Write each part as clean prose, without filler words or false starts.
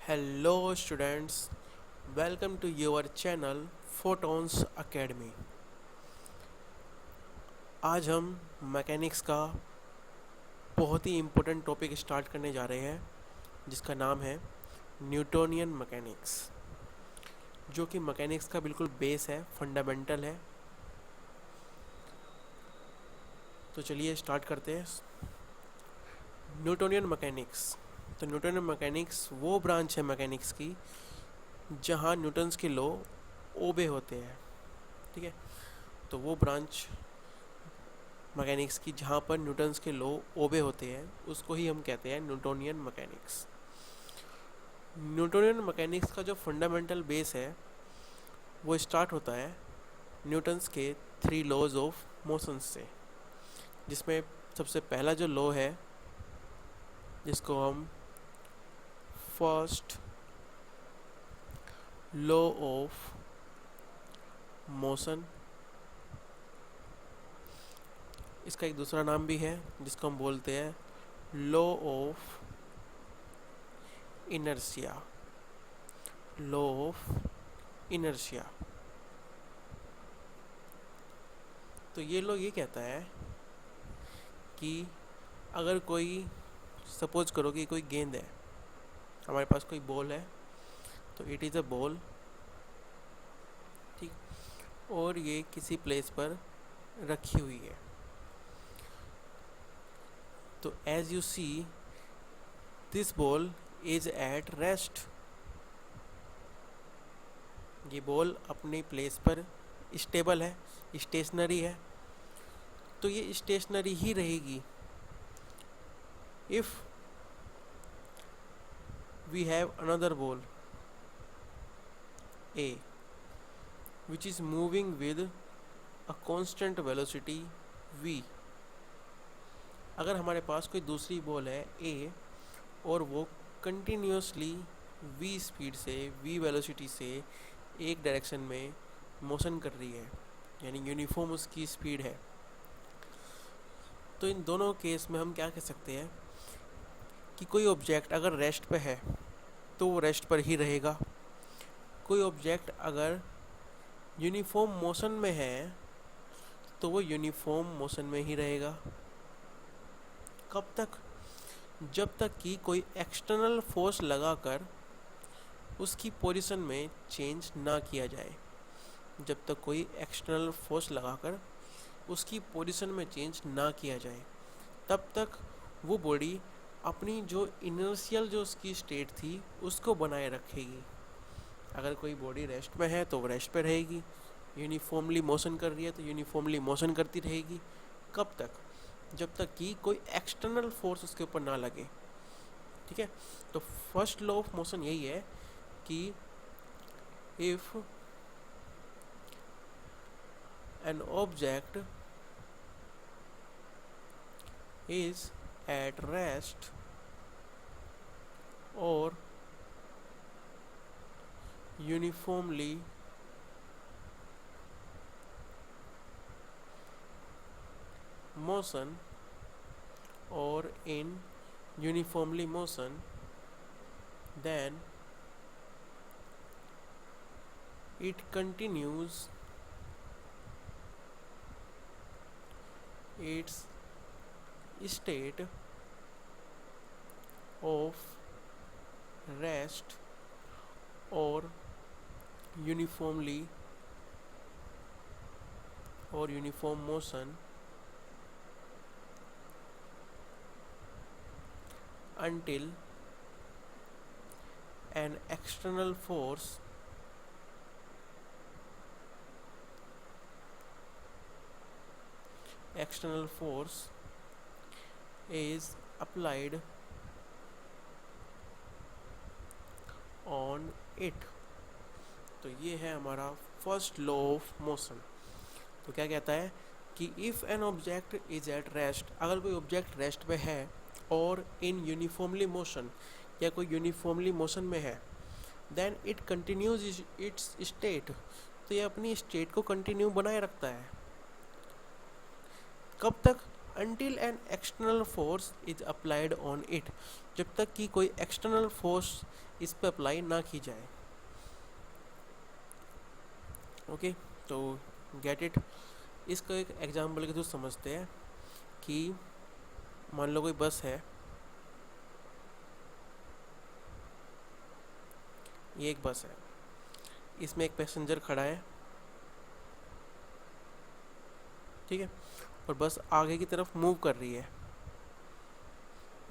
Hello students, welcome to your channel Photons Academy। आज हम mechanics का बहुत ही इम्पोर्टेंट टॉपिक स्टार्ट करने जा रहे हैं जिसका नाम है न्यूटोनियन मैकेनिक्स, जो कि मैकेनिक्स का बिल्कुल बेस है, फंडामेंटल है। तो चलिए स्टार्ट करते हैं। न्यूटोनियन मैकेनिक्स, तो न्यूटोनियन मैकेनिक्स वो ब्रांच है मैकेनिक्स की जहाँ न्यूटन्स के लॉ ओबे होते हैं। ठीक है, तो वो ब्रांच मैकेनिक्स की जहाँ पर न्यूटन्स के लॉ ओबे होते हैं उसको ही हम कहते हैं न्यूटोनियन मैकेनिक्स। न्यूटोनियन मैकेनिक्स का जो फंडामेंटल बेस है वो स्टार्ट होता है न्यूटन्स के 3 लॉज ऑफ मोशन से, जिसमें सबसे पहला जो लॉ है जिसको हम फर्स्ट लॉ ऑफ मोशन, इसका एक दूसरा नाम भी है जिसको हम बोलते हैं law of inertia. Law of inertia, तो ये लॉ ये कहता है कि अगर कोई, सपोज करो कि कोई गेंद है, हमारे पास कोई बॉल है, तो इट इज़ अ बॉल, ठीक, और ये किसी प्लेस पर रखी हुई है। तो as you see this ball is at rest, ये बॉल अपनी प्लेस पर स्टेबल है, स्टेशनरी है, तो ये स्टेशनरी ही रहेगी। If we have another ball A which is moving with a constant velocity v, अगर हमारे पास कोई दूसरी बॉल है A और वो कंटिन्यूसली v स्पीड से, v वेलोसिटी से एक डायरेक्शन में मोशन कर रही है, यानी यूनिफॉर्म उसकी स्पीड है, तो इन दोनों केस में हम क्या कह सकते हैं कि कोई ऑब्जेक्ट अगर रेस्ट पे है तो वो रेस्ट पर ही रहेगा, कोई ऑब्जेक्ट अगर यूनिफॉर्म मोशन में है तो वो यूनिफॉर्म मोशन में ही रहेगा। कब तक? जब तक कि कोई एक्सटर्नल फोर्स लगाकर उसकी पोजीशन में चेंज ना किया जाए। जब तक कोई एक्सटर्नल फोर्स लगाकर उसकी पोजीशन में चेंज ना किया जाए तब तक वो बॉडी अपनी जो इनर्शियल जो उसकी स्टेट थी उसको बनाए रखेगी। अगर कोई बॉडी रेस्ट में है तो वो रेस्ट पे रहेगी, यूनिफॉर्मली मोशन कर रही है तो यूनिफॉर्मली मोशन करती रहेगी। कब तक? जब तक कि कोई एक्सटर्नल फोर्स उसके ऊपर ना लगे। ठीक है, तो फर्स्ट लॉ ऑफ मोशन यही है कि if an object is at rest और uniformly motion or in uniformly motion, then it continues its state of rest or uniformly or uniform motion until an external force is applied on it। तो ये है हमारा first law of motion. तो क्या कहता है कि if an object is at rest, अगर कोई ऑब्जेक्ट रेस्ट पे है और इन यूनिफॉर्मली मोशन या कोई यूनिफॉर्मली मोशन में है, then it continues its state, तो ये अपनी स्टेट को कंटिन्यू बनाए रखता है। कब तक? until an external force is applied on it, जब तक कि कोई एक्सटर्नल फोर्स इस पर अप्लाई ना की जाए। ओके, तो गेट इट। इसको एक एग्जांपल के थ्रू समझते हैं कि मान लो कोई बस है, ये एक बस है, इसमें एक पैसेंजर खड़ा है, ठीक है, और बस आगे की तरफ मूव कर रही है।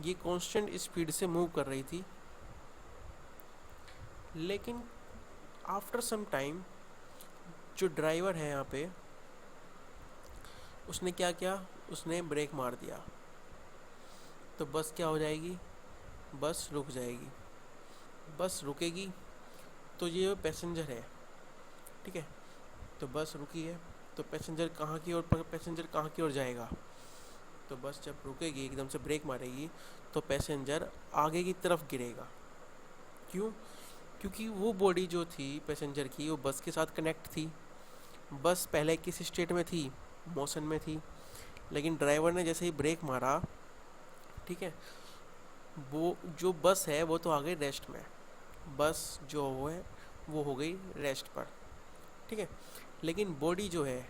ये कांस्टेंट स्पीड से मूव कर रही थी, लेकिन आफ्टर सम टाइम जो ड्राइवर है यहाँ पे, उसने क्या किया, उसने ब्रेक मार दिया, तो बस क्या हो जाएगी, बस रुक जाएगी। बस रुकेगी तो ये पैसेंजर है, ठीक है, तो बस रुकी है, तो पैसेंजर कहाँ की ओर जाएगा, तो बस जब रुकेगी, एकदम से ब्रेक मारेगी, तो पैसेंजर आगे की तरफ गिरेगा। क्यों? क्योंकि वो बॉडी जो थी पैसेंजर की, वो बस के साथ कनेक्ट थी। बस पहले किस स्टेट में थी, मोशन में थी, लेकिन ड्राइवर ने जैसे ही ब्रेक मारा, ठीक है, वो जो बस है वो तो आ गई रेस्ट में, बस जो है वो हो गई रेस्ट पर, ठीक है। लेकिन बॉडी जो है,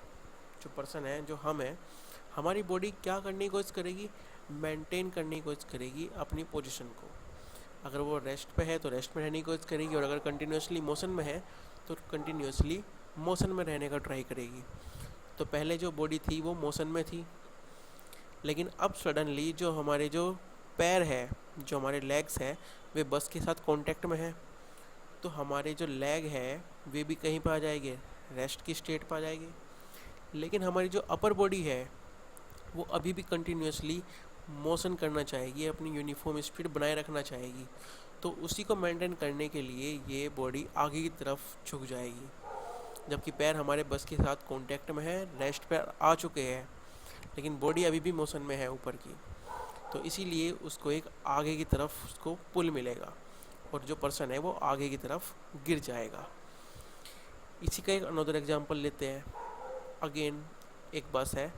जो पर्सन है, जो हम है, हमारी बॉडी क्या करने की कोशिश करेगी, मेंटेन करने की कोशिश करेगी अपनी पोजीशन को। अगर वो रेस्ट पे है तो रेस्ट में रहने की कोशिश करेगी, और अगर कंटिन्यूसली मोशन में है तो कंटिन्यूसली मोशन में रहने का ट्राई करेगी। तो पहले जो बॉडी थी वो मोशन में थी, लेकिन अब सडनली जो हमारे जो पैर है, जो हमारे लेग्स हैं, वे बस के साथ कांटेक्ट में है, तो हमारे जो लेग है वे भी कहीं पर आ जाएंगे, रेस्ट की स्टेट पर आ जाएंगे। लेकिन हमारी जो अपर बॉडी है वो अभी भी कंटिन्यूसली मोशन करना चाहेगी, अपनी यूनिफॉर्म स्पीड बनाए रखना चाहेगी। तो उसी को मेंटेन करने के लिए ये बॉडी आगे की तरफ झुक जाएगी, जबकि पैर हमारे बस के साथ कांटेक्ट में है, रेस्ट पर आ चुके हैं, लेकिन बॉडी अभी भी मोशन में है ऊपर की। तो इसीलिए उसको एक आगे की तरफ उसको पुल मिलेगा, और जो पर्सन है वो आगे की तरफ गिर जाएगा। इसी का एक अनदर एग्जांपल लेते हैं। अगेन एक बस है,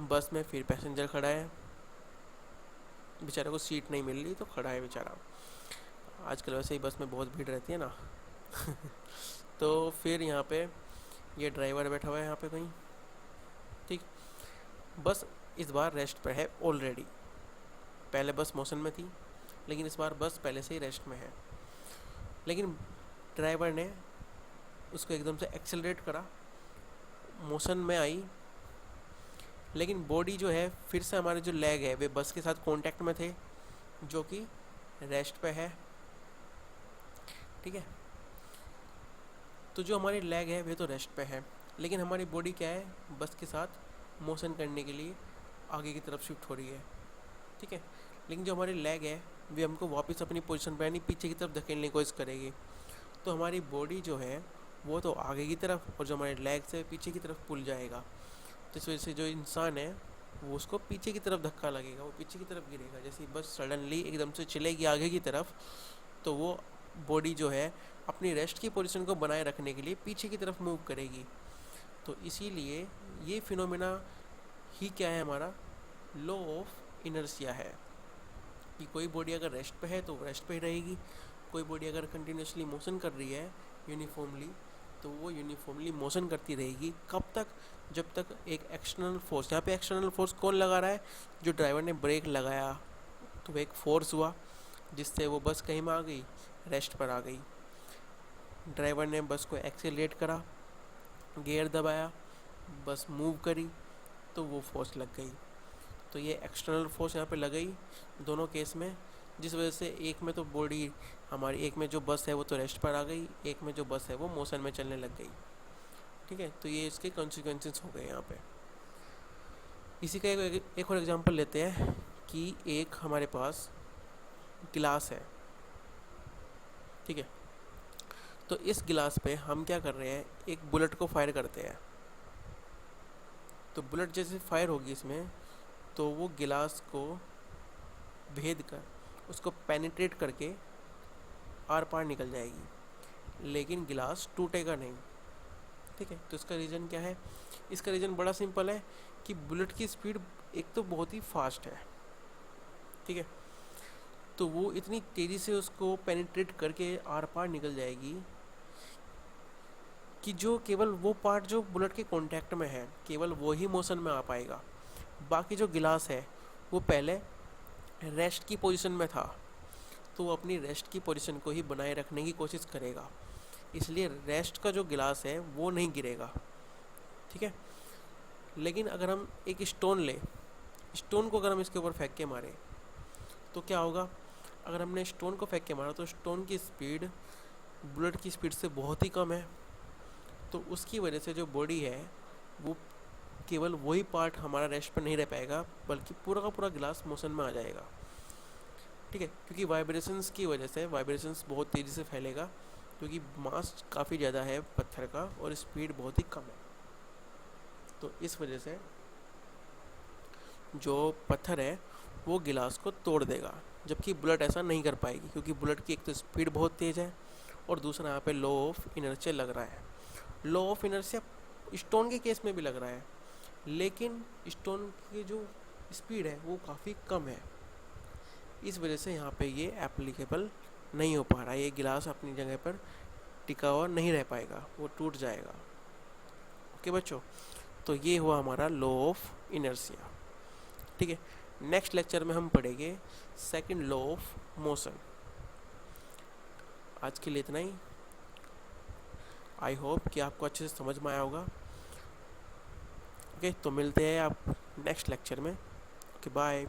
बस में फिर पैसेंजर खड़ा है, बेचारे को सीट नहीं मिल रही तो खड़ा है बेचारा, आजकल वैसे ही बस में बहुत भीड़ रहती है ना। तो फिर यहाँ पे ये ड्राइवर बैठा हुआ है यहाँ पे कहीं, ठीक। बस इस बार रेस्ट पर है ऑलरेडी, पहले बस मोशन में थी, लेकिन इस बार बस पहले से ही रेस्ट में है। लेकिन ड्राइवर ने उसको एकदम से एक्सेलरेट करा, मोशन में आई, लेकिन बॉडी जो है, फिर से हमारे जो लेग है वे बस के साथ कांटेक्ट में थे, जो कि रेस्ट पे है, ठीक है। तो जो हमारी लेग है वे तो रेस्ट पे है, लेकिन हमारी बॉडी क्या है, बस के साथ मोशन करने के लिए आगे की तरफ शिफ्ट हो रही है, ठीक है। लेकिन जो हमारी लेग है वे हमको वापस अपनी पोजीशन पर यानी पीछे की तरफ धकेलने की कोशिश करेगी। तो हमारी बॉडी जो है वो तो आगे की तरफ, और जो हमारे लेग से पीछे की तरफ पुल जाएगा। तो इस वजह से जो इंसान है वो उसको पीछे की तरफ धक्का लगेगा, वो पीछे की तरफ गिरेगा। जैसे बस सडनली एकदम से चलेगी आगे की तरफ, तो वो बॉडी जो है अपनी रेस्ट की पोजीशन को बनाए रखने के लिए पीछे की तरफ मूव करेगी। तो इसीलिए ये फिनोमेना ही क्या है, हमारा लॉ ऑफ इनर्शिया है, कि कोई बॉडी अगर रेस्ट पे है तो रेस्ट पे ही रहेगी, कोई बॉडी अगर कंटिन्यूसली मोशन कर रही है यूनिफॉर्मली, तो वो यूनिफॉर्मली मोशन करती रहेगी। कब तक? जब तक एक एक्सटर्नल फोर्स, यहाँ पे एक्सटर्नल फोर्स कौन लगा रहा है, जो ड्राइवर ने ब्रेक लगाया, तो वो एक फोर्स हुआ जिससे वो बस कहीं में आ गई, रेस्ट पर आ गई। ड्राइवर ने बस को एक्सेलरेट करा, गियर दबाया, बस मूव करी, तो वो फोर्स लग गई। तो ये एक्सटर्नल फोर्स यहाँ पे लग गई दोनों केस में, जिस वजह से एक में तो बॉडी हमारी, एक में जो बस है वो तो रेस्ट पर आ गई, एक में जो बस है वो मोशन में चलने लग गई, ठीक है। तो ये इसके कॉन्सिक्वेंसेस हो गए यहाँ पे। इसी का एक और एग्जांपल लेते हैं कि एक हमारे पास गिलास है, ठीक है। तो इस गिलास पे हम क्या कर रहे हैं, एक बुलेट को फायर करते हैं। तो बुलेट जैसे फायर होगी इसमें, तो वो गिलास को भेद कर, उसको पेनिट्रेट करके आर पार निकल जाएगी, लेकिन गिलास टूटेगा नहीं, ठीक है, तो इसका रीज़न क्या है? इसका रीज़न बड़ा सिंपल है कि बुलेट की स्पीड एक तो बहुत ही फास्ट है, ठीक है, तो वो इतनी तेज़ी से उसको पेनिट्रेट करके आर पार निकल जाएगी कि जो केवल वो पार्ट जो बुलेट के कांटेक्ट में है केवल वो ही मोशन में आ पाएगा। बाकी जो गिलास है वो पहले रेस्ट की पोजीशन में था, तो वो अपनी रेस्ट की पोजीशन को ही बनाए रखने की कोशिश करेगा, इसलिए रेस्ट का जो गिलास है वो नहीं गिरेगा, ठीक है। लेकिन अगर हम एक स्टोन ले, स्टोन को अगर हम इसके ऊपर फेंक के मारें तो क्या होगा? अगर हमने स्टोन को फेंक के मारा तो स्टोन की स्पीड बुलेट की स्पीड से बहुत ही कम है, तो उसकी वजह से जो बॉडी है वो केवल वही पार्ट हमारा रेस्ट पर नहीं रह पाएगा, बल्कि पूरा का पूरा गिलास मोशन में आ जाएगा, ठीक है, क्योंकि वाइब्रेशंस की वजह से वाइब्रेशंस बहुत तेज़ी से फैलेगा, क्योंकि मास काफ़ी ज़्यादा है पत्थर का और स्पीड बहुत ही कम है, तो इस वजह से जो पत्थर है वो गिलास को तोड़ देगा, जबकि बुलेट ऐसा नहीं कर पाएगी, क्योंकि बुलेट की एक तो स्पीड बहुत तेज़ है और दूसरा यहाँ पे लॉ ऑफ इनर्शिया लग रहा है। लॉ ऑफ इनर्शिया स्टोन के केस में भी लग रहा है, लेकिन स्टोन की जो स्पीड है वो काफ़ी कम है, इस वजह से यहाँ पे ये एप्लीकेबल नहीं हो पा रहा है, ये गिलास अपनी जगह पर टिका हुआ नहीं रह पाएगा, वो टूट जाएगा। ओके बच्चों, तो ये हुआ हमारा लॉ ऑफ इनर्शिया, ठीक है। नेक्स्ट लेक्चर में हम पढ़ेंगे सेकंड लॉ ऑफ मोशन। आज के लिए इतना ही। आई होप कि आपको अच्छे से समझ में आया होगा। ओके, तो मिलते हैं आप नेक्स्ट लेक्चर में। Okay, bye.